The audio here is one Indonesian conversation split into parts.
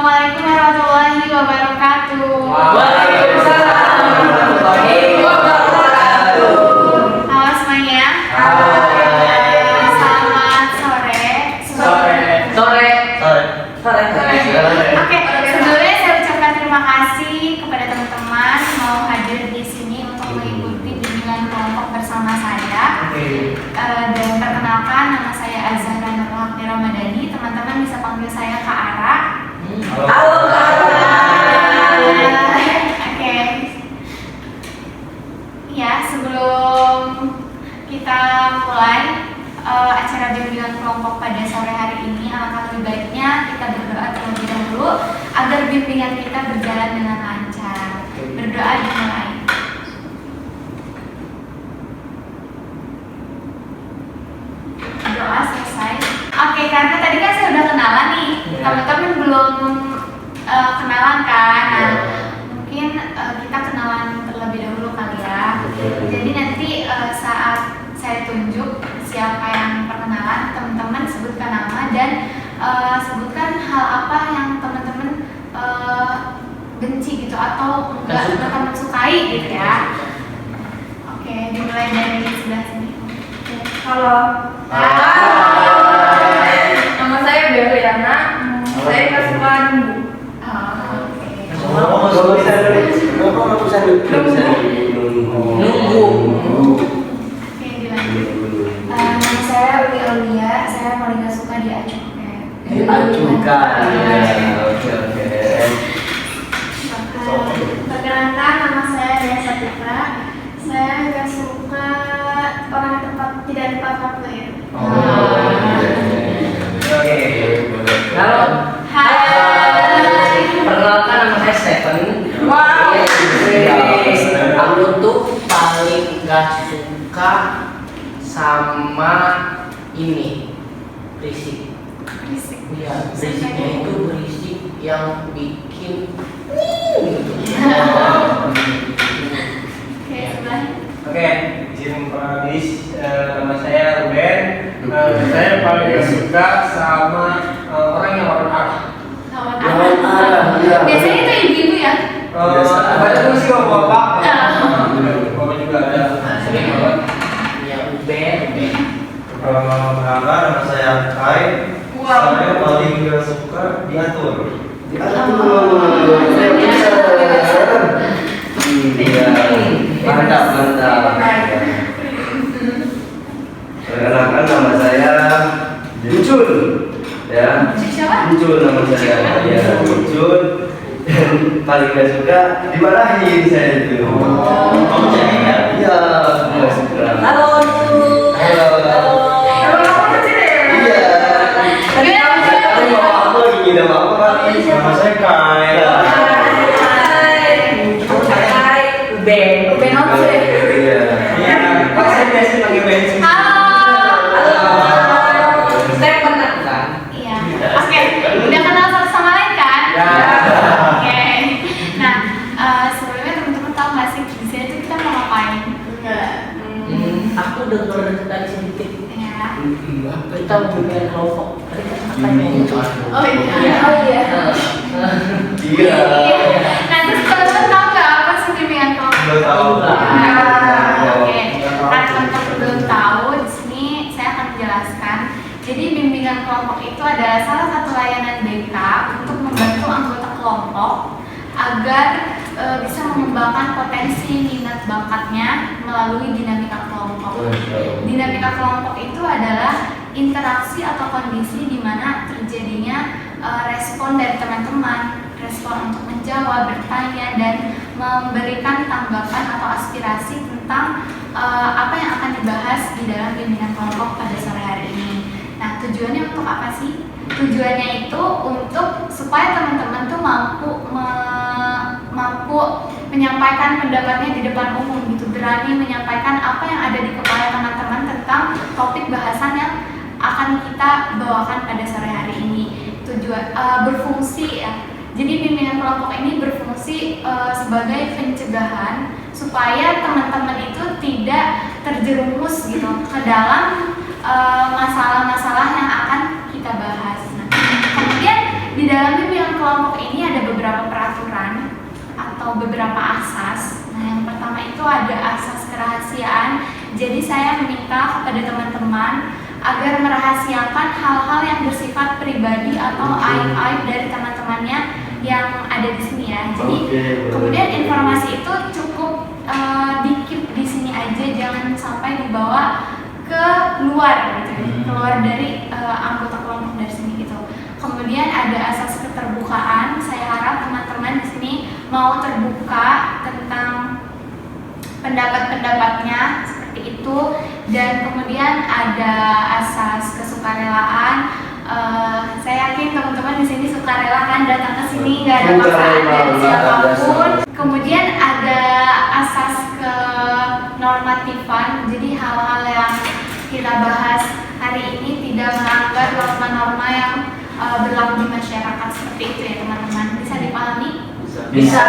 Assalamualaikum warahmatullahi wabarakatuh. Waalaikumsalam warahmatullahi wabarakatuh. Halo semuanya. Halo. Selamat sore. Sore. Oke, sebelumnya saya ucapkan terima kasih kepada teman-teman mau hadir di sini untuk mengikuti bimbingan kelompok bersama saya. Dan perkenalkan, nama saya Azhara Nurul Haqni Ramadhani. Teman-teman bisa panggil saya Kak Ara. Halo Kak Ara. Oke. Ya, sebelum kita mulai acara bimbingan kelompok pada sore hari ini, alangkah lebih baiknya kita berdoa terlebih dahulu agar bimbingan kita berjalan dengan lancar. Berdoa dimulai. Doa selesai. Oke, karena tadi kan saya udah kenalan nih, teman-teman belum kenalan kan? Nah, mungkin kita kenalan terlebih dahulu kali ya. Jadi nanti saat saya tunjuk siapa yang perkenalan, teman-teman sebutkan nama dan sebutkan hal apa yang teman-teman benci gitu atau enggak teman-teman sukai gitu ya. Oke, dimulai dari sebelah sini. Halo. Nama saya Beliana. Saya nggak suka nunggu. Oke, dilanjut. Nama saya Uli Aulia. Saya paling nggak suka diacukan. Oke. Perkenalkan, nama saya Dea Satika. Saya nggak suka orang tidak tepat waktu ya. Halo. Hai. Perkenalkan, nama saya Stephen. Wow. Aku tuh paling gak suka sama ini berisik. Berisik. Iya, berisiknya itu berisik yang bikin Oke, sebelah. Oke, izin perkenalkan, nama saya Ruben. Saya paling gak suka sama orang yang lawan arah. Lawan arah. Biasanya itu ibu-ibu ya. Banyak juga sih bapak. Bapak juga ada. Sering banget. ya Uben. Perkenalkan, nama saya Kai. Saya paling gak suka diatur. Iya, mantap. Perkenalkan, nama saya Ucun. Ya, Siapa? Ucun nama saya. Ya, Ucun. Dan paling gak suka dimarahin saya itu. Iya, gak suka. Halo. Halo. Iya. Tadi mau apa lagi ngidam apa kan? Nama saya Kai. Uben. Uben apa sih? Iya. Iya, Pak saya biasa pakai bensin. Halo. Saya pernah kan? Iya. Oke, udah kenal satu sama lain kan? Ya. Oke. Nah, sebelumnya teman-teman tahu nggak sih di sini tuh kita mau ngapain? Aku dengar tadi sedikit. Ya. Kita mau bimbingan kelompok. Tadi kan katanya. Oh iya. Iya. Nah, terus teman-teman tahu nggak apa sih bimbingan kelompok? Belum tahu. Oke. Karena teman-teman belum tahu, di sini saya akan menjelaskan. Jadi bimbingan kelompok itu adalah salah satu layanan BK untuk membantu anggota kelompok agar bisa mengembangkan potensi minat bakatnya melalui dinamika kelompok. Dinamika kelompok itu adalah interaksi atau kondisi di mana terjadinya respon dari teman-teman, respon untuk menjawab, bertanya, dan memberikan tanggapan atau aspirasi tentang apa yang akan dibahas di dalam bimbingan kelompok pada sore hari ini. Nah, tujuannya untuk apa sih? Tujuannya itu untuk supaya teman-teman tuh mampu menyampaikan pendapatnya di depan umum gitu, berani menyampaikan apa yang ada di kepala teman-teman tentang topik bahasan yang akan kita bawakan pada sore hari ini. Tujuan berfungsi ya. Jadi bimbingan kelompok ini berfungsi sebagai pencegahan supaya teman-teman itu tidak terjerumus gitu ke dalam masalah-masalah yang akan kita bahas. Nah, kemudian di dalam bimbingan kelompok beberapa asas. Nah, yang pertama itu ada asas kerahasiaan. Jadi saya meminta kepada teman-teman agar merahasiakan hal-hal yang bersifat pribadi atau aib-aib dari teman-temannya yang ada di sini ya. Jadi kemudian informasi itu cukup dikit di sini aja, jangan sampai dibawa ke luar gitu, keluar dari anggota kelompok dari sini gitu. Kemudian ada asas keterbukaan. Saya harap teman-teman di sini mau terbuka tentang pendapat-pendapatnya seperti itu. Dan kemudian ada asas kesukarelaan. Saya yakin teman-teman di sini sukarela kan datang ke sini, nggak ada paksaan dari siapapun. Kemudian ada asas kenormatifan. Jadi hal-hal yang kita bahas hari ini tidak melanggar norma-norma yang berlaku di masyarakat, seperti itu ya teman-teman. Bisa dipahami? Bisa,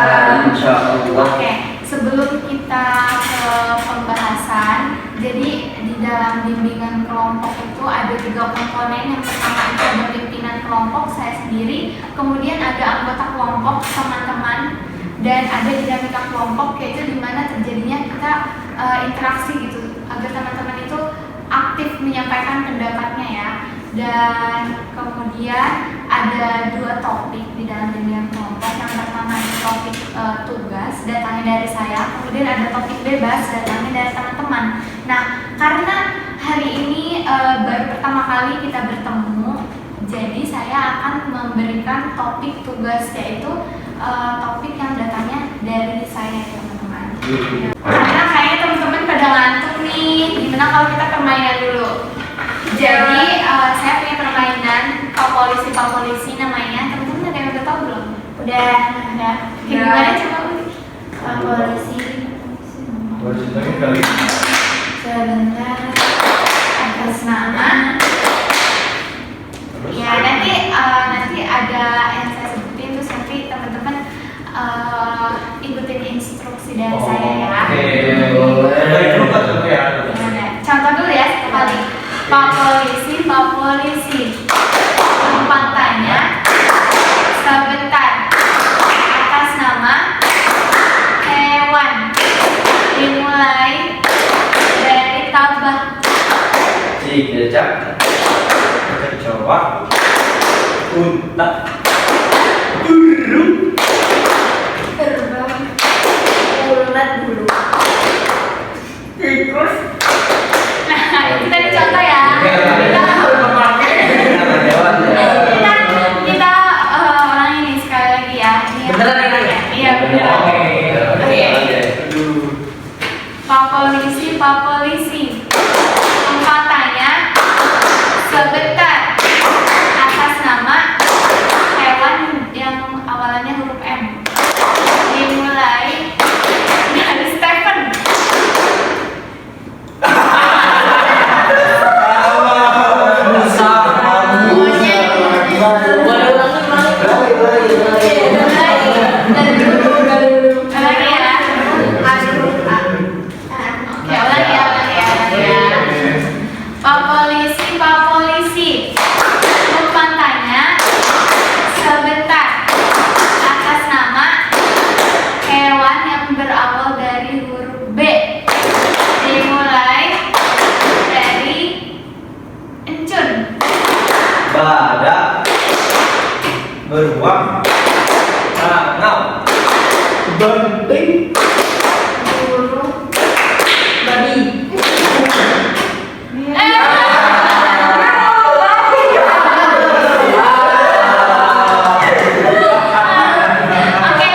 insya Allah. Oke, sebelum kita ke pembahasan, jadi di dalam bimbingan kelompok itu ada 3 komponen. Yang pertama itu ada pimpinan kelompok, saya sendiri, kemudian ada anggota kelompok, teman-teman, dan ada dinamika kelompok, yaitu dimana terjadinya kita interaksi gitu, agar teman-teman itu aktif menyampaikan pendapatnya ya. Dan kemudian ada 2 topik di dalam bimbingan kelompok. Yang pertama itu topik tugas, datangnya dari saya. Kemudian ada topik bebas, datangnya dari teman-teman. Nah, karena hari ini baru pertama kali kita bertemu, jadi saya akan memberikan topik tugas, yaitu topik yang datangnya dari saya ya teman-teman. Karena kayaknya teman-teman pada ngantuk nih. Gimana kalau kita permainan dulu? Jadi saya punya permainan Pak Polisi namanya. Teman-teman ada yang udah tahu belum? Udah. Gimana coba Pak Polisi? Sebentar. Atas nama. Ya nanti ada yang saya sebutin, terus nanti teman-teman ikutin instruksi dari saya ya. Contoh dulu ya satu kali. Pak Polisi, numpang tanya, sebentar, atas nama hewan, dimulai dari tabah. Cicak, kecoa, unta, burung, Terbang. Ulat bulu. Tikus. Nah, itu tadi contoh ya. Kita orang ini sekali lagi ya. Ini yang Beneran ini? ya? Iya beneran. Oke. Pak Polisi, numpang tanya, sebentar, atas nama hewan yang awalannya huruf M, dimulai dari Stephen. Pak Polisi, numpang tanya, sebentar, atas nama hewan yang berawal dari huruf B, dimulai dari encun. badak, beruang, Tangau, banting, Burung. Babi. Oke,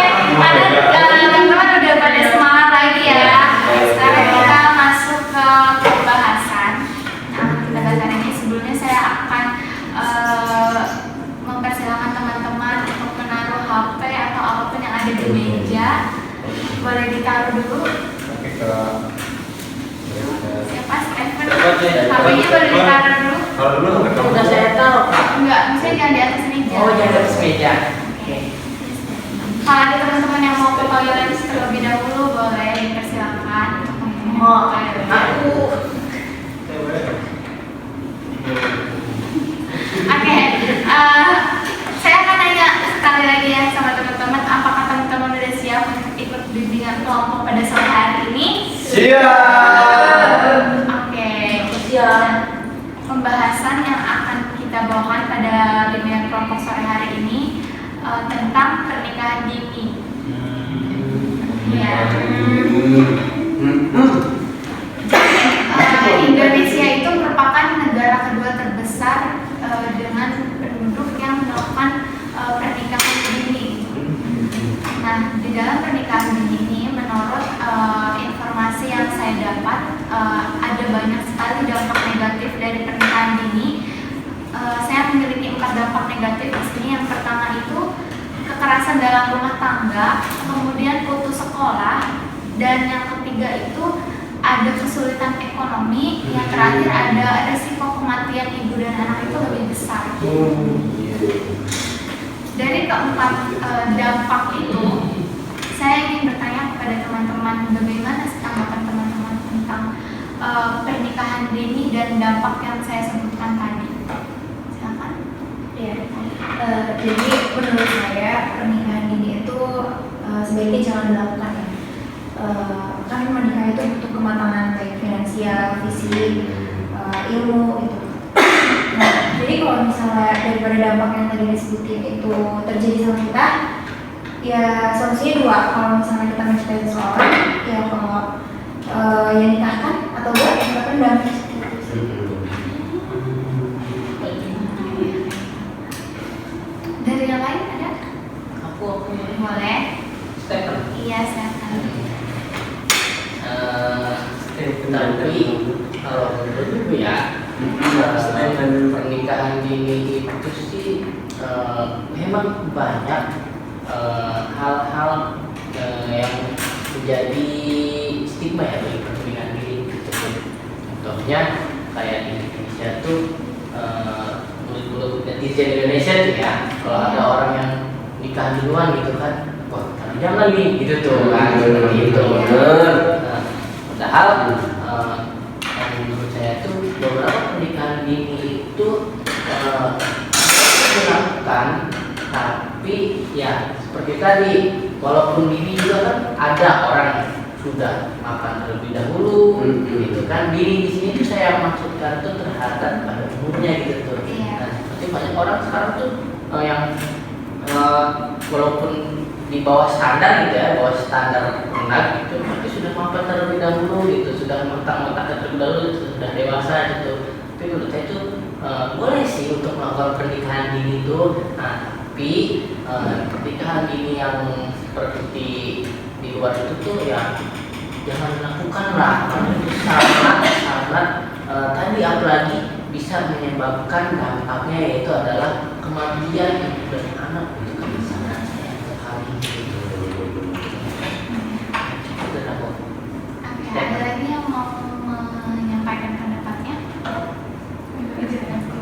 teman-teman udah pada semangat lagi ya. Sekarang kita masuk ke pembahasan. Pembahasan ini sebelumnya saya akan mempersilahkan teman-teman untuk menaruh HP atau apapun yang ada di meja. Boleh ditaruh dulu. Siapa? Stephen. HP-nya boleh ditaruh dulu. kalau dulu Udah saya tahu. Enggak, maksudnya jangan di atas meja. Oh, jangan atas meja. Oke. Kalau ada teman-teman yang mau ke toilet terlebih dahulu, boleh dipersilakan untuk Oh, ke toilet. aku Oke, saya akan nanya sekali lagi ya sama teman-teman, apakah teman-teman udah siap untuk kelompok pada sore hari ini? Siap. Oke. Siap. Pembahasan yang akan kita bawakan pada bimbingan kelompok sore hari ini tentang pernikahan dini. Ya. Indonesia itu merupakan negara kedua terbesar dengan penduduk yang melakukan pernikahan dini. Nah, di dalam pernikahan dini ini, menurut informasi yang saya dapat, ada banyak sekali dampak negatif dari pernikahan dini. Saya memiliki 4 dampak negatif di sini. Yang pertama itu kekerasan dalam rumah tangga, kemudian putus sekolah, dan yang ketiga itu ada kesulitan ekonomi, yang terakhir ada resiko kematian ibu dan anak itu lebih besar. Dari keempat dampak itu, saya ingin bertanya kepada teman-teman, bagaimana tanggapan teman-teman tentang pernikahan dini dan dampak yang saya sebutkan tadi. Silakan. Ya, jadi menurut saya pernikahan dini itu sebaiknya jangan dilakukan ya. Kan menikah itu butuh kematangan baik finansial, fisik, ilmu itu. Nah, jadi kalau misalnya daripada dampak yang tadi disebutin itu terjadi sama kita, ya solusinya 2. Kalau misalnya kita mencintai seseorang, ya kalau ya nikahkan, atau enggak ya kita pendam. Dari yang lain ada? Aku Boleh? Stephen. Iya, silakan. Tapi kalau menurutku ya, pernikahan dini itu sih memang banyak hal-hal yang menjadi stigma ya bagi pernikahan dini tersebut. Contohnya kayak di Indonesia tuh mulut-mulut netizen Indonesia tuh ya, kalau ada orang yang nikah duluan gitu kan, wah jangan nih gitu tuh kan, seperti itu. Padahal menurut saya tuh beberapa pernikahan dini itu dilakukan, tapi ya seperti tadi, walaupun dini juga kan ada orang yang sudah makan terlebih dahulu, gitu kan. Dini di sini tuh saya maksudkan tuh terhadap pada umurnya gitu tuh. Iya. Nah, seperti banyak orang sekarang tuh yang walaupun di bawah standar gitu ya, bawah standar benar gitu, tapi sudah mapan terlebih dahulu gitu, sudah mentak-mentak terlebih dahulu, sudah dewasa gitu. Tapi menurut saya itu boleh sih untuk melakukan pernikahan dini itu, tapi pernikahan dini yang seperti di luar itu tuh ya jangan dilakukan lah, karena itu sangat tadi apalagi bisa menyebabkan dampaknya yaitu adalah kematian ibu dan anak. Itu kan sangat sayang sekali. Oke, ada lagi yang mau menyampaikan pendapatnya?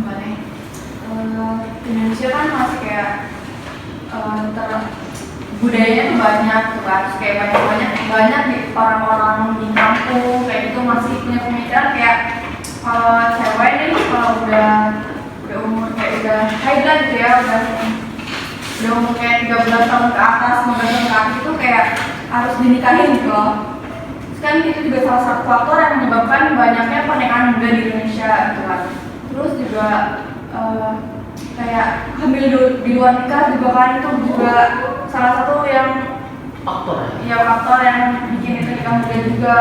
Boleh. Indonesia kan masih kayak budayanya tuh banyak tuh kan, terus kayak banyak nih orang-orang di kampung kayak gitu masih punya pemikiran kayak kalau cewek nih kalau udah umur kayak udah high lah gitu ya, udah umur kayak 13 tahun ke atas, 15 tahun ke atas itu kayak harus dinikahin gitu loh. Terus kan itu juga salah satu faktor yang menyebabkan banyaknya pernikahan muda di Indonesia gitu kan. Terus juga kayak hamil di luar nikah juga kan, itu juga salah satu yang faktor yang bikin itu nikah muda juga.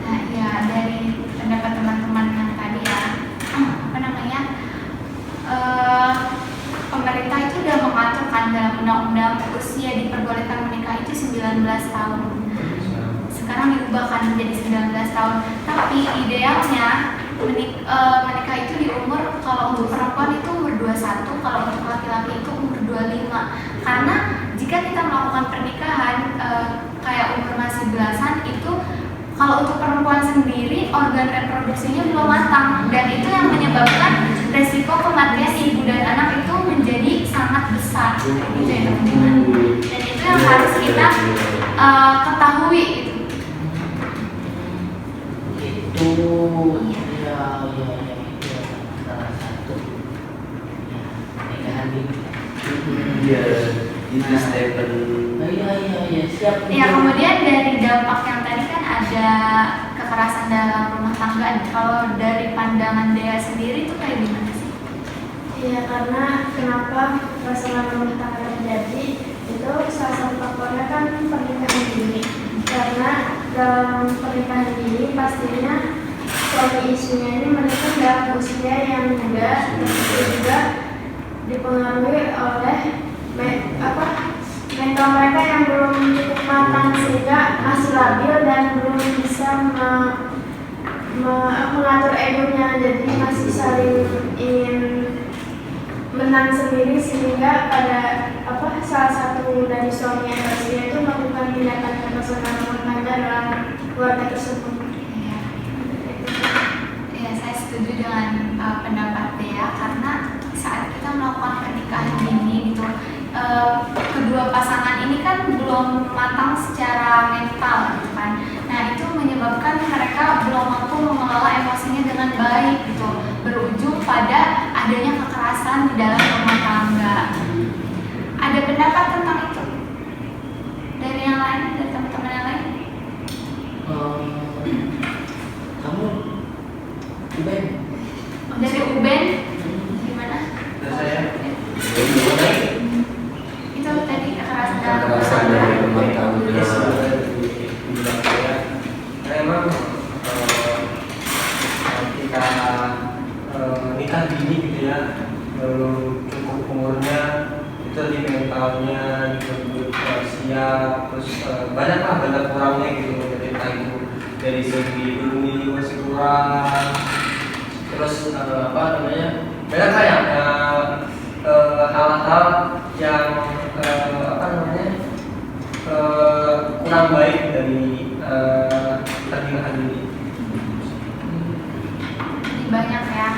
Nah, ya dari pendapat teman-teman yang tadi ya, pemerintah itu sudah mengaturkan dalam undang-undang usia diperbolehkan menikah itu 19 tahun. Sekarang diubahkan menjadi 19 tahun. Tapi idealnya menikah itu di umur, kalau untuk perempuan itu umur 21, kalau untuk laki-laki itu umur 25. Karena jika kita melakukan pernikahan kayak umur masih belasan itu, kalau untuk perempuan sendiri organ reproduksinya belum matang, dan itu yang menyebabkan resiko kematian ibu dan anak itu menjadi sangat besar, gitu ya teman-teman. Dan itu yang harus kita ketahui gitu. Itu ya salah satu pernikahan dini. Iya, itu Stephen. Iya siap. Ya, kemudian dari dampak yang tadi kan ada kekerasan dalam rumah tangga. Kalau dari pandangan Dea sendiri itu kayak gimana sih? Iya, karena kenapa kekerasan rumah tangga terjadi itu salah satu faktornya kan pernikahan dini. Karena dalam pernikahan dini pastinya suami istrinya ini menikah dalam usia yang muda, dan juga dipengaruhi oleh mental mereka yang belum cukup matang sehingga masih labil dan belum bisa mengatur egonya, jadi masih saling ingin menang sendiri sehingga pada salah satu dari suami atau istri itu melakukan tindakan kekerasan rumah tangga dalam keluarga tersebut. Ya, saya setuju dengan pendapat Dea karena saat kita melakukan pernikahan dini gitu, kedua pasangan ini kan belum matang secara mental gitu kan. Nah, itu menyebabkan mereka belum mampu mengelola emosinya dengan baik gitu, berujung pada adanya kekerasan di dalam rumah tangga. Ada pendapat tentang itu dari yang lain, dari teman-teman yang lain? Kamu Uben? Dari Uben gimana? Dan saya Itu tadi kekerasan dalam rumah Kekerasan tangga. dari rumah tangga. bilang saya memang ketika nikah dini gitu ya, belum cukup umurnya, itu di mentalnya juga siap, terus banyak kurangnya gitu, jadi entah itu dari segi ilmu masih kurang, terus banyak kayak hal-hal yang kurang baik dari pernikahan ini. Jadi banyak ya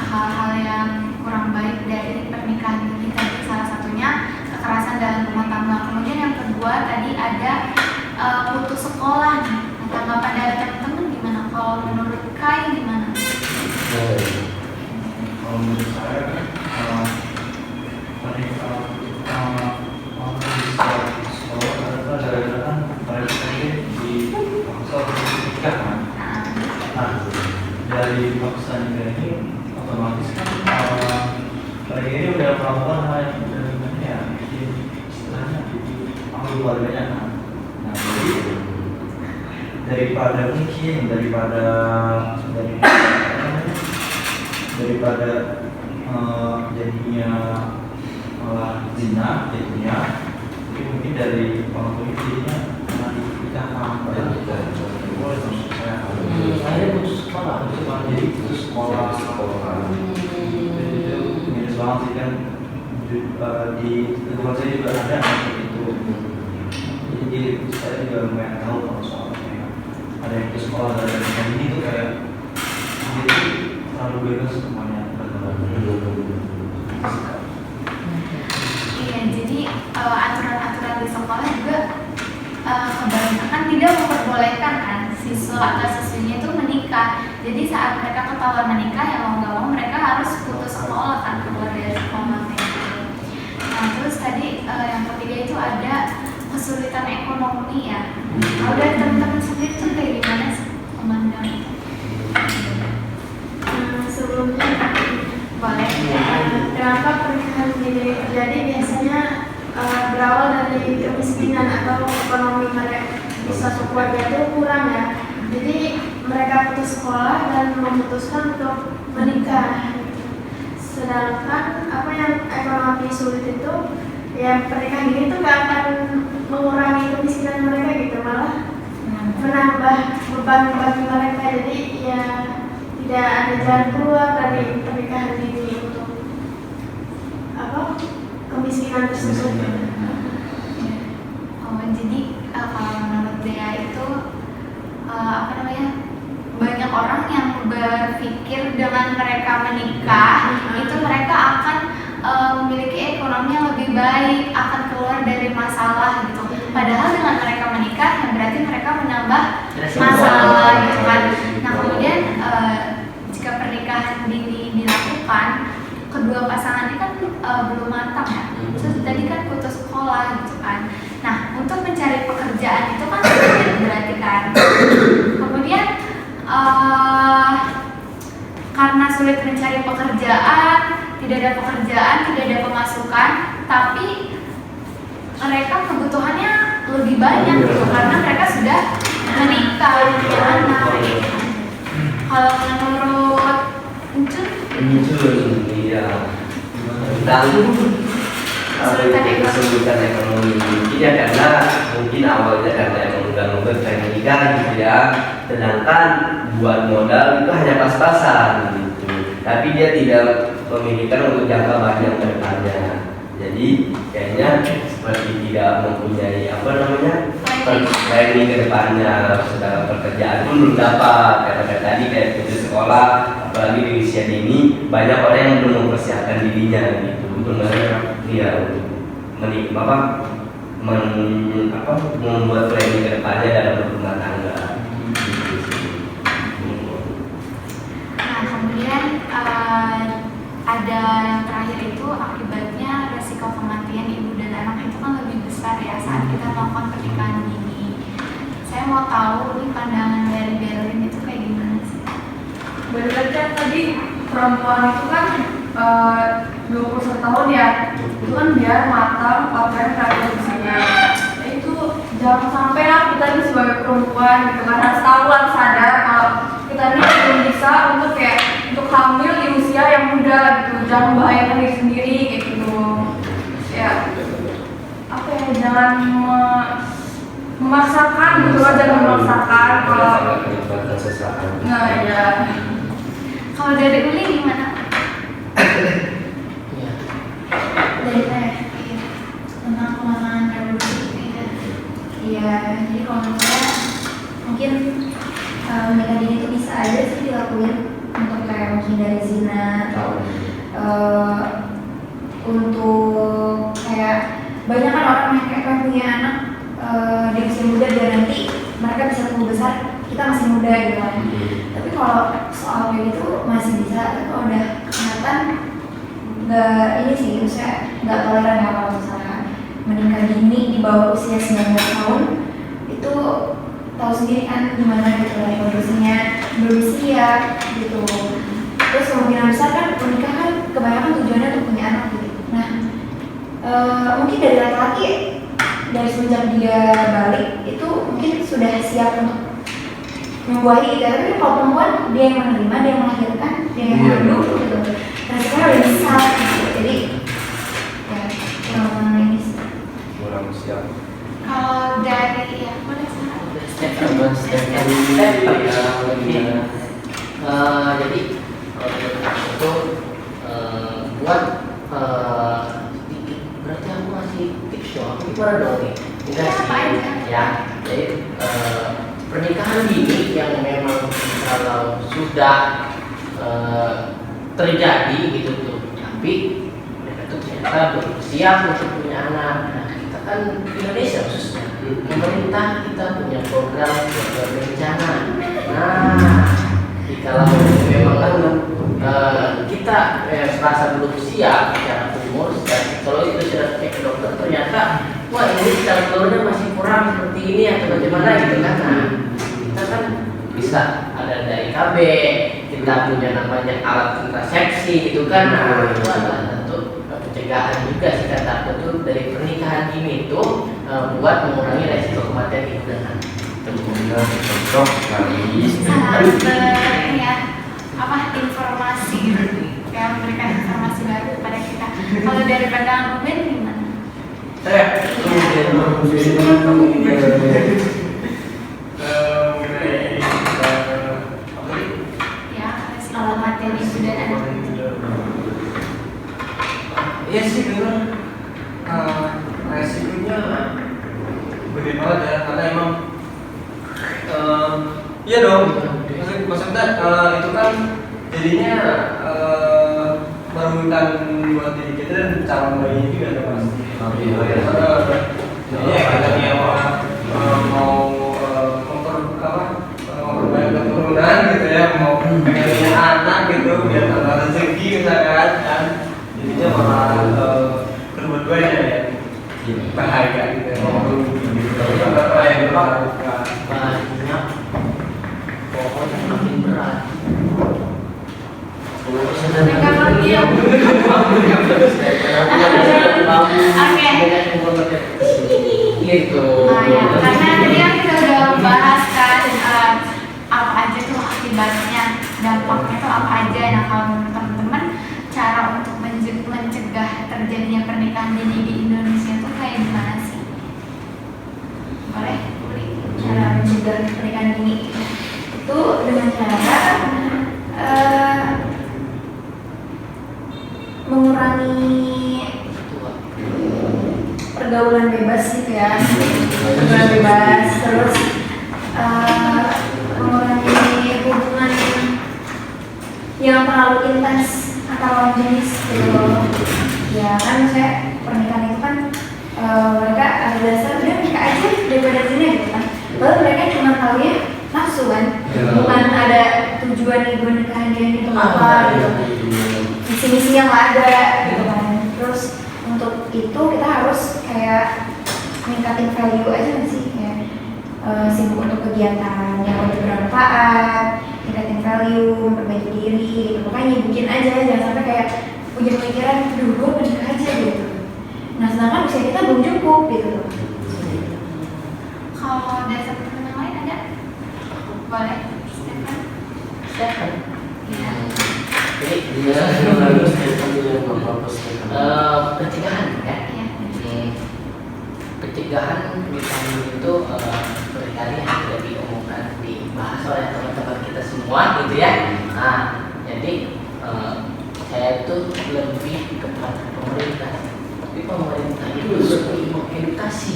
hal-hal yang kurang baik dari pernikahan ini. Tadi salah satunya kekerasan dalam rumah tangga. Kemudian yang kedua tadi ada putus sekolah nih. Nah, tanggapan dari teman-teman gimana? Kalau menurut Kai gimana? Kalau menurut saya sekolah adalah gara-gara mereka di bangsa pendidikan kan. Nah, dari bangsa ini otomatis kan mereka ini udah melakukan hal yang udah gimana ya, istilahnya ambil keluarganya kan. Nah, jadi daripada jadinya malah zina jadinya, jadi mungkin dari orang tua jadinya malah nikah dan boleh maksud saya Akhirnya putus sekolah. jadi putus sekolah jadi itu miris banget sih kan. Di tempat saya juga ada seperti itu, jadi saya juga lumayan tahu kalau soalnya ada yang putus sekolah dan ini tuh kayak jadi terlalu bebas semuanya. Iya, jadi aturan-aturan di sekolah juga kebanyakan tidak memperbolehkan kan siswa atau siswinya itu menikah. Jadi saat mereka ketahuan menikah, ya mau nggak mau mereka harus putus sekolah kan, keluar dari sekolah kayak gitu. Nah, terus tadi yang ketiga itu ada kesulitan ekonomi ya. Kalau dari teman-teman sendiri tuh kayak gimana sih memandang itu? Sebelumnya Boleh? kenapa pernikahan dini terjadi biasanya berawal dari kemiskinan atau ekonomi mereka suatu keluarga itu kurang ya. Jadi mereka putus sekolah dan memutuskan untuk menikah. Sedangkan apa yang ekonomi sulit itu, ya pernikahan dini itu gak akan mengurangi kemiskinan mereka gitu, malah menambah beban bagi mereka. Jadi ya tidak ada jalan keluar dari pernikahan dini untuk kemiskinan tersebut. Oh, jadi kalau menurut Dea itu banyak orang yang berpikir dengan mereka menikah itu mereka akan memiliki ekonomi yang lebih baik, akan keluar dari masalah gitu. Padahal dengan mereka menikah, ya berarti mereka menambah masalah gitu kan. Nah, kemudian jika pernikahan dini dilakukan, kedua pasangan ini kan belum matang ya. Terus tadi kan sulit mencari pekerjaan, tidak ada pekerjaan, tidak ada pemasukan, tapi mereka kebutuhannya lebih banyak gitu karena mereka sudah menikah, punya anak. Kalau menurut Encun, iya. Tentang Kesulitan ekonomi. kesulitan ekonomi mungkin ya karena mungkin awalnya karena emang udah pengen nikah gitu ya, sedangkan buat modal itu hanya pas-pasan gitu, tapi dia tidak memikirkan untuk jangka panjang ke depannya. Jadi kayaknya seperti tidak mempunyai apa namanya planning ke depannya, segala pekerjaan pun belum dapat. Kata tadi kayak putus sekolah, apalagi di usia dini banyak orang yang belum mempersiapkan dirinya gitu untuk dia membuat planning ke depannya dalam berumah tangga. Nah, kemudian ada yang terakhir itu akibatnya resiko kematian ibu dan anak itu kan lebih besar ya saat kita melakukan pernikahan dini. Saya mau tahu nih pandangan dari Berlin itu kayak gimana sih? Bener kan tadi perempuan itu kan 21 tahun ya, itu kan biar matang, pakaian kayak di sana. Itu jangan sampai lah kita ini sebagai perempuan gitu kan harus tahu, harus sadar kalau kita ini belum bisa untuk hamil di usia yang muda gitu, jangan membahayakan diri sendiri kayak gitu. Ya, apa ya, jangan memaksakan gitu kan, jangan memaksakan kalau. Nah ya. Kalau dari Uli gimana? Iya. Dari saya tentang pemasangan reproduksi. Iya, jadi kalau menurut saya mungkin menikah dini itu bisa aja sih dilakuin untuk kayak menghindari zina, untuk kayak banyak kan orang yang kayak punya anak di usia muda biar nanti mereka bisa tumbuh besar, kita masih muda gitu kan. Tapi kalau soal kayak gitu masih bisa, tapi kalau udah kelihatan nggak ini sih, maksudnya nggak toleran ya kalau misalnya menikah dini di bawah usia 19 tahun itu tahu sendiri kan gimana gitu reproduksinya belum siap gitu. Terus kemungkinan besar kan menikah kan kebanyakan tujuannya untuk punya anak gitu. Nah mungkin dari laki-laki dari semenjak dia balik itu mungkin sudah siap untuk membuahi gitu. Tapi kalau perempuan dia yang menerima, dia yang melahirkan, dia yang mengandung gitu. Resikonya udah besar gitu. Jadi ya kurang ini sih. Kurang siap. Kalau dari ya boleh sekarang. Jadi itu buat berarti aku masih tips dong, aku gimana dong nih? Enggak Ya, sih, apa aja? ya. Jadi pernikahan dini yang memang kalau sudah terjadi gitu tuh, tapi mereka tuh ternyata belum siap untuk punya anak. Nah, kita kan di Indonesia khususnya pemerintah kita punya program berencana. Nah, kalau memang kan kita merasa belum siap secara umur, secara psikologis itu sudah cek ke dokter, ternyata wah ini secara telurnya masih kurang seperti ini atau bagaimana gitu kan. Nah, kita kan bisa ada dari KB, kita punya namanya alat kontrasepsi gitu kan. Nah, itu adalah satu pencegahan juga sih kata betul dari pernikahan dini itu buat mengurangi resiko kematian ibu dan anak. Cocok sekali. Sangat ini ya apa informasi gitu yang memberikan informasi baru kepada kita. Kalau dari pandangan Ruben gimana? Ya, resiko kematian ibu dan anak. Iya sih memang resikonya gede banget ya, karena emang iya dong, maksudnya itu kan jadinya merugikan buat diri kita dan calon bayinya juga ada pasti. Jadi ya kita yang mau memperbanyak keturunan gitu ya, mau pengen punya anak gitu biar tambah rezeki misalkan kan, jadinya malah kedua-duanya ya bahaya gitu ya, mau rugi gitu. Apa yang dilakukan? Banyak pohon yang makin berat. Gitu. Oh ya, karena tadi kan kita udah bahas kan apa aja tuh akibatnya, dampaknya tuh apa aja. Nah kalau menurut teman-teman cara untuk mencegah terjadinya pernikahan dini di Indonesia tuh kayak gimana sih? Boleh? Cara mencegah pernikahan dini itu dengan cara mengurangi pergaulan bebas gitu ya, pergaulan bebas, terus mengurangi hubungan yang terlalu intens antar lawan jenis gitu. Ya kan saya pernikahan itu kan mereka ada dasar udah nikah aja daripada zina gitu kan. Lalu mereka cuma tahunya nafsu kan, bukan ada tujuan ibu nikahan dia itu apa gitu, misi-misi yang ada gitu kan. Terus untuk itu kita harus kayak meningkatin value aja nggak sih, kayak sibuk untuk kegiatan yang lebih bermanfaat, meningkatin value, memperbaiki diri gitu. Makanya nyibukin aja, jangan sampai kayak punya pemikiran, aduh gue menikah aja gitu. Nah sedangkan usia kita belum cukup gitu. Kalau dari teman-teman yang lain ada? Boleh? Stefan? Iya. Jadi dia pencegahan ya. Pencegahan misalnya itu berkali yang sudah diomongkan, dibahas oleh teman-teman kita semua gitu ya. Nah, jadi saya itu lebih kepada pemerintah, tapi pemerintah itu lebih mengedukasi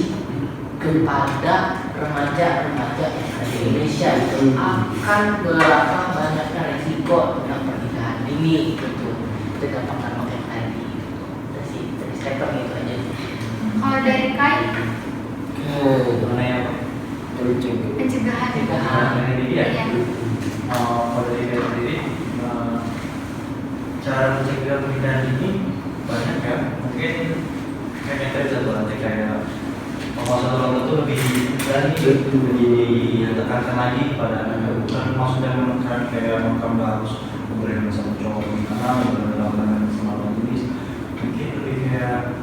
kepada remaja-remaja yang ada di Indonesia itu akan berapa banyaknya resiko tentang pernikahan dini gitu. Itu gampang makin tadi dari sektor itu aja. Kalau dari Kai, mengenai apa? pencegahan. Nah, ini dia. Iya. Kalau dari saya sendiri, cara mencegah pernikahan dini banyak ya. Mungkin kayak tadi satu nanti kayak penguasa orang itu lebih berani, lebih tekankan lagi pada anak. Bukan maksudnya menekan kayak kamu harus memberikan sama cowok karena memberikan sama lawan jenis. Mungkin lebih kayak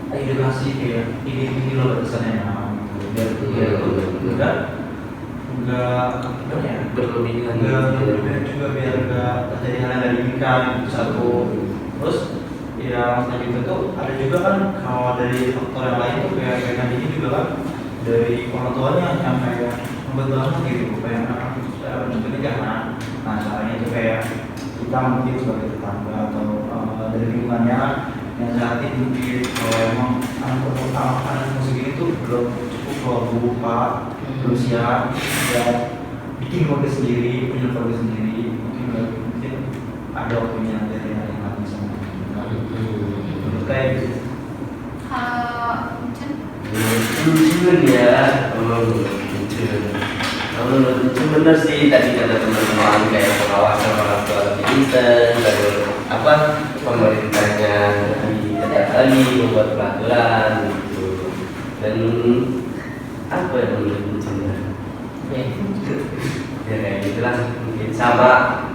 edukasi kayak ini loh batasannya, biar enggak berlebihan juga biar enggak terjadi hal yang diinginkan itu satu. Terus ya maksudnya gitu tuh ada juga kan kalau dari faktor yang lain tuh kayak ini juga kan dari orang tuanya yang kayak membuat banget gitu kayak anak itu jangan. Nah caranya itu kayak kita mungkin sebagai tetangga atau dari lingkungannya yang saat ini mungkin kalau emang anak segini tuh belum cukup keluar pak belum siap ya bikin keluarga sendiri, punya keluarga sendiri, mungkin ada waktunya dari yang lagi sama menurut kayak gitu. Lucu ya, lucu bener sih tadi kata teman-teman kayak pengawasan orang tua lebih intens, lalu apa pemerintahnya tidak lagi membuat peraturan gitu, dan apa yang lucunya ya kayak gitulah mungkin sama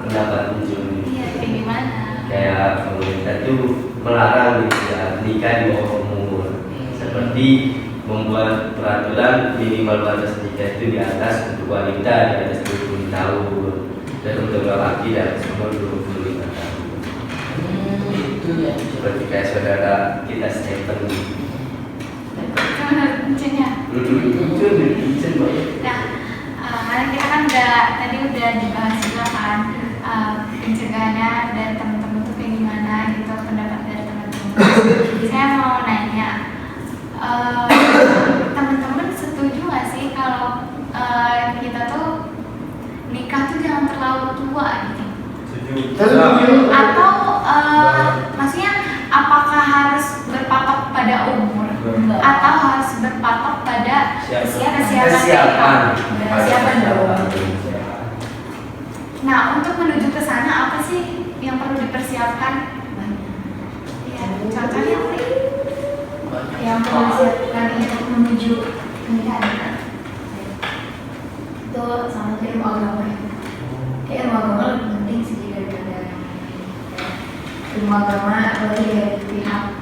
pendapat lucu Iya, kayak gimana? kayak pemerintah itu melarang gitu ya nikah di bawah umur, seperti membuat peraturan minimal batas nikah itu di atas untuk wanita di atas 20 tahun dan untuk lelaki di atas umur 25 tahun. Itu ya. Seperti kayak saudara kita Stephen. Gimana lucunya? Itu banyak. Nah, karena kita kan udah dibahas juga kan pencegahannya dan teman-teman tuh kayak gimana gitu, pendapat dari teman-teman. Saya mau nanya, teman-teman setuju nggak sih kalau kita tuh nikah tuh jangan terlalu tua gitu? Setuju. Atau maksudnya apakah harus berpatok pada umur atau harus berpatok pada kesiapan dong. Nah, untuk menuju ke sana apa sih yang perlu dipersiapkan? Ya, contohnya apa? Yang perlu disiapkan untuk menuju pernikahan itu sama kayak ilmu agama ya. Kayak ilmu agama lebih penting sih daripada semua agama, apalagi dari pihak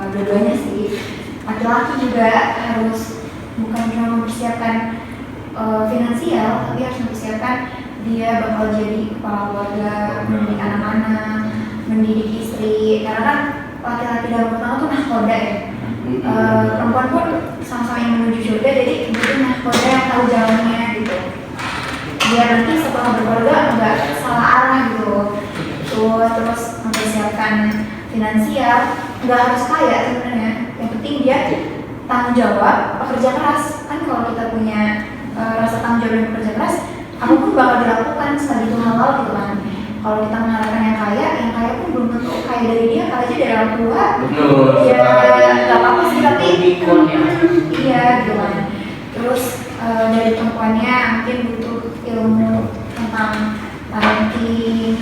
dua-duanya sih. Laki-laki juga harus bukan cuma mempersiapkan finansial, tapi harus mempersiapkan dia bakal jadi kepala keluarga, mendidik anak-anak, mendidik istri. Karena kan laki-laki dalam rumah tangga tuh nahkoda ya. Perempuan pun sama-sama yang menuju surga, jadi butuh nahkoda yang tahu jalannya gitu. Biar nanti setelah berkeluarga nggak salah arah gitu. Terus mempersiapkan finansial, nggak harus kaya sebenarnya. Yang penting dia tanggung jawab, pekerja keras. Kan kalau kita punya rasa tanggung jawab dan pekerja keras, apapun bakal dilakukan selagi itu halal gitu kan. Kalau kita mengharapkan yang kaya pun belum tentu kaya dari dia, kaya aja dari orang tua. Ya nggak apa-apa sih, tapi iya gitu kan. Terus dari perempuannya mungkin butuh ilmu tentang parenting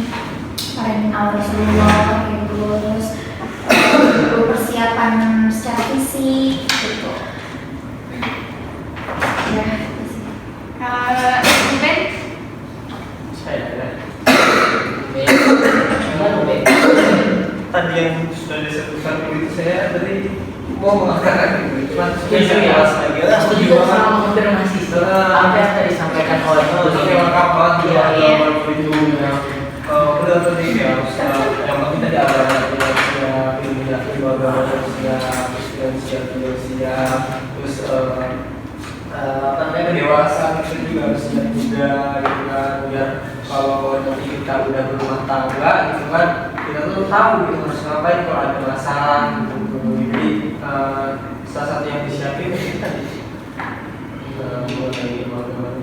ala Rasulullah gitu. Terus perlu persiapan secara fisik gitu. Ya, Ben, Tadi yang sudah disebutkan itu saya tadi mau mengatakan gitu, cuma Setuju ya. Setuju sama konfirmasi. Apa yang tadi disampaikan oleh Oke, lengkap banget Iya, iya. itu ya. Benar tadi ya, yang penting tadi agama kita siap, ilmu agama kita siap, terus apa namanya kedewasaan kita juga harus siap juga gitu kan, biar kalau nanti kita udah berumah tangga gitu kan, kita tuh tahu gitu harus ngapain kalau ada masalah gitu. Jadi salah satu yang disiapin itu tadi mulai agama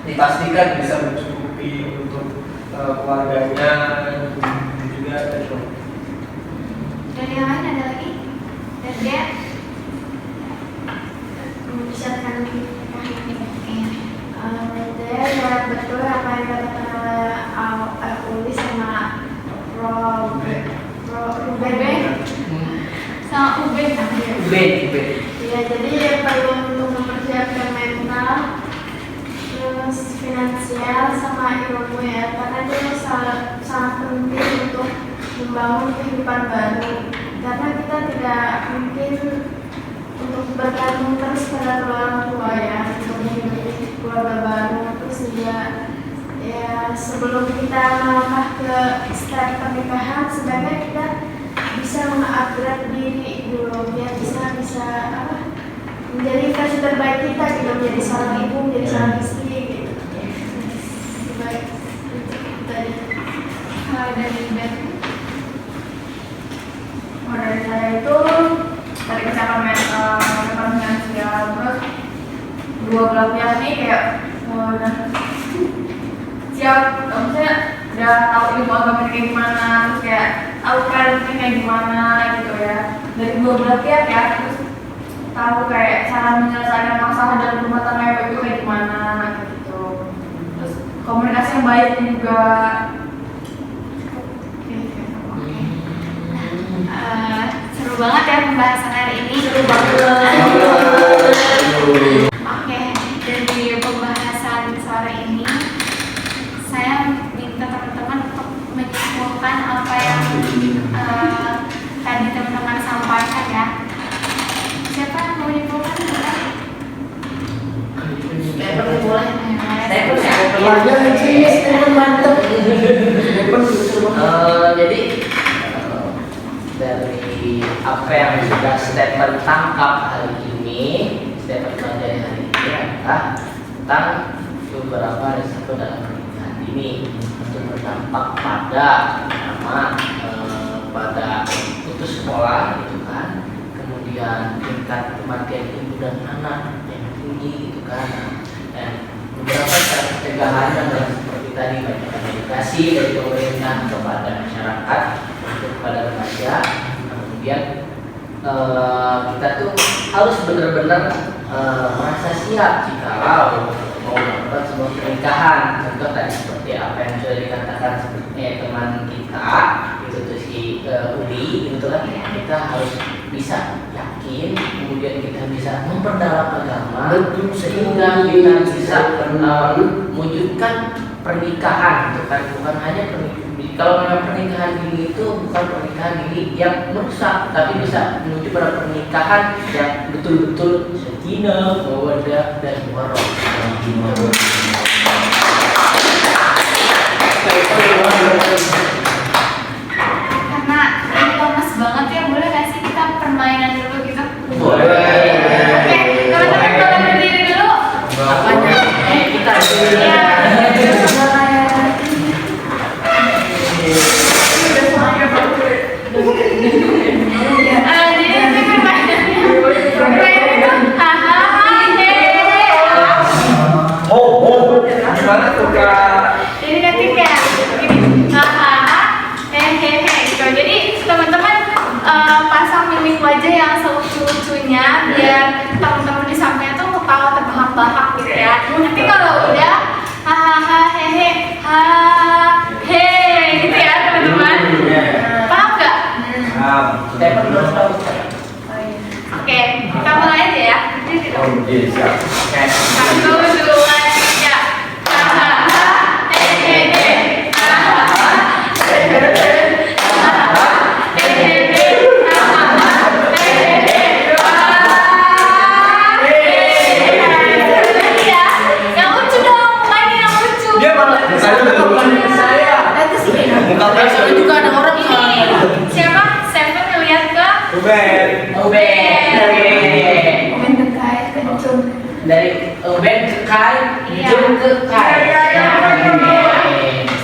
dipastikan bisa mencukupi untuk keluarganya juga itu. dari yang lain ada lagi? Dan dia Membicarakan saya sangat betul apa yang katakan oleh Uli sama Ruben. sama Ubed Ya, jadi perlu untuk mempersiapkan mental, terus finansial sama ilmu ya, karena itu sangat penting untuk membangun kehidupan baru. Karena kita tidak mungkin untuk bergantung terus pada orang tua ya, untuk menghidupi keluarga baru. Terus juga ya sebelum kita melangkah ke step pernikahan, sebaiknya kita bisa mengupgrade diri dulu, biar bisa menjadi versi terbaik kita gitu, menjadi seorang ibu, menjadi seorang istri gitu. Baik, itu tadi. dari Ben. Dari saya itu dari kesehatan mental, kesehatan finansial, terus dua belah pihak nih kayak udah siap, maksudnya udah tahu ilmu agama kayak gimana, terus kayak tahu parenting kayak gimana gitu ya. Dari dua belah pihak ya, terus tahu kayak cara menyelesaikan masalah dalam rumah tangga itu kayak gimana gitu. Terus komunikasi yang baik juga. Seru banget ya pembahasan hari ini. Seru banget. Oke, dari pembahasan sore ini saya minta teman-teman untuk menyimpulkan apa yang tadi teman-teman sampaikan ya. Siapa yang mau menyimpulkan? Boleh. Jadi dari apa yang sudah Stephen tangkap hari ini, Stephen pelajari hari ini adalah tentang beberapa risiko dalam pernikahan ini untuk berdampak pada pertama pada putus sekolah gitu kan, kemudian tingkat kematian ibu dan anak yang tinggi gitu kan, dan beberapa cara pencegahan dan seperti tadi banyak edukasi dari pemerintah kepada masyarakat untuk kepada remaja. Kemudian kita tuh harus benar-benar merasa siap jikalau mau melakukan sebuah pernikahan. Contoh tadi seperti apa yang sudah dikatakan seperti teman kita itu tuh si Uli gitu kan, kita harus bisa yakin yakin, kemudian kita bisa memperdalam agama, sehingga kita bisa mewujudkan pernikahan, gitu kan? Bukan hanya kalau memang pernikahan ini itu bukan pernikahan ini yang merusak, tapi bisa menuju pada pernikahan yang betul-betul sakinah, mawaddah, dan warahmah. Karena ini panas banget ya, boleh gak sih kita permainan dulu gitu? Boleh. Oke, teman-teman boleh berdiri dulu. Apanya? Kita Iya. Jadi ini permainannya. Permainan itu hahaha hehehe. Gimana tuh Kak? Jadi nanti kayak gini, hahaha hehehe gitu. Jadi teman-teman pasang mimik wajah yang selucu-lucunya biar teman-teman di sampingnya tuh ketawa terbahak-bahak gitu ya. Nanti kalau udah hahaha hehe ha he gitu ya teman-teman. Paham nggak? saya perlu tahu. Oke, kita mulai aja ya. Jadi Siap. satu, dua, tiga. Hahaha hehehe hahaha hehehe hahaha hehehe hahaha hehehe hehehe ya. Yang lucu dong, main yang lucu. Dia malah saya. Itu sih Soalnya juga ada orang Ini siapa? Siapa ngeliat ke Ruben. komen terkait kencung. dari Ben ke Kai, Iya. Jun ke Kai.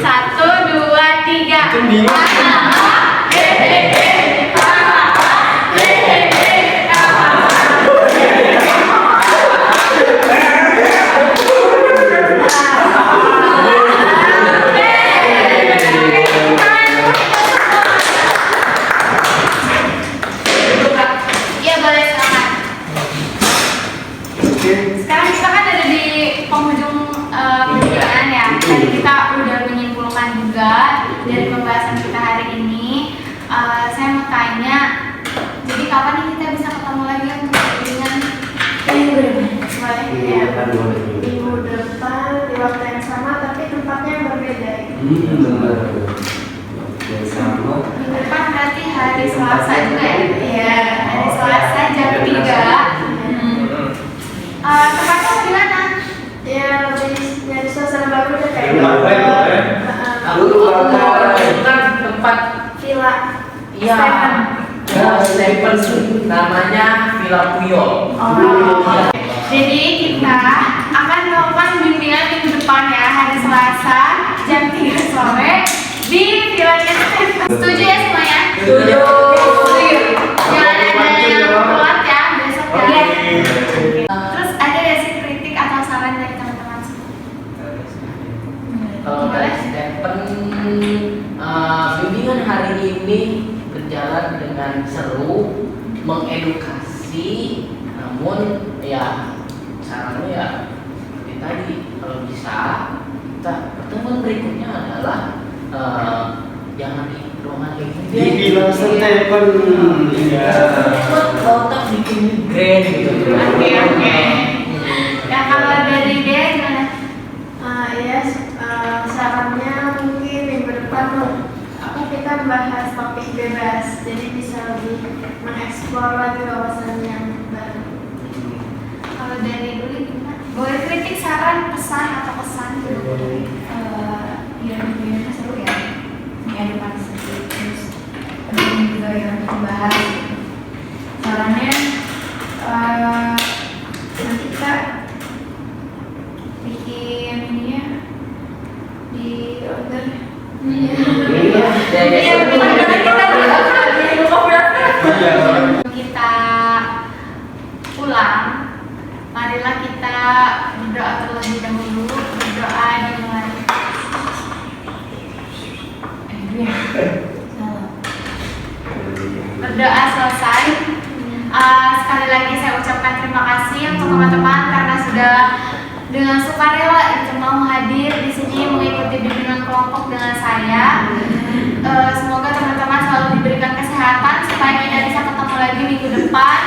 satu, dua, tiga. Itu bingung. Hahaha hehehe hahaha hehehe hahaha. Iya boleh silakan. Sekarang kita kan ada di penghujung pembicaraan ya. Tadi kita udah menyimpulkan juga dari pembahasan kita hari ini. Saya mau tanya, jadi kapan nih kita bisa ketemu lagi untuk bimbingan? Minggu depan. Boleh Minggu ya. depan, boleh. Minggu depan di waktu yang sama tapi tempatnya yang berbeda. Benar. Oke, sama. Minggu depan berarti hari Selasa juga ya? Iya, hari Selasa jam 3. Tempatnya di mana? Ya lebih nyari suasana baru deh kayak. Itu kan tempat Villa. ya Stephen namanya Villa Puyol. Oh. Jadi kita akan melakukan bimbingan minggu depan ya, hari Selasa jam 3 sore di Villanya Stephen. Setuju ya semuanya? Setuju. Jangan ada yang telat ya besok ya. Terus ada nggak sih kritik atau saran dari teman-teman semua? Kalau dari Stephen, bimbingan hari ini berjalan dengan seru, mengedukasi, namun ya sarannya ya seperti tadi, kalau bisa kita pertemuan berikutnya adalah jangan di ruangan kayak gini. Dibilang Stephen. Iya. Otak bikin grand gitu. Oke. Ya kalau dari dia gimana? Ya, sarannya mungkin minggu depan kita bahas topik bebas, jadi bisa lebih mengeksplor lagi wawasan yang baru. Kalau dari dulu gimana? Boleh kritik, saran, pesan atau kesan dulu. Ya bimbingannya seru ya. Ini ada partisipasi terus penting juga ya untuk membahas. Sarannya nanti kita bikin ininya di order. Kita pulang, marilah kita berdoa terlebih dahulu. Berdoa dimulai. Berdoa selesai. Sekali lagi saya ucapkan terima kasih untuk teman-teman karena sudah dengan sukarela itu mau hadir di sini mengikuti bimbingan kelompok dengan saya. Semoga teman-teman selalu diberikan kesehatan supaya kita bisa ketemu lagi minggu depan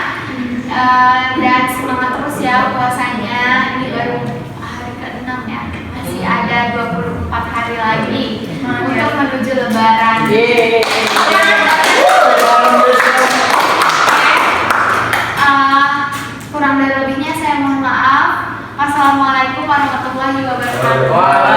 dan semangat terus ya puasanya. Ini baru hari ke-6 ya. Masih ada 24 hari lagi untuk menuju Lebaran. Yeay. Kurang dari lebihnya saya mohon maaf. Wassalamualaikum warahmatullahi wabarakatuh.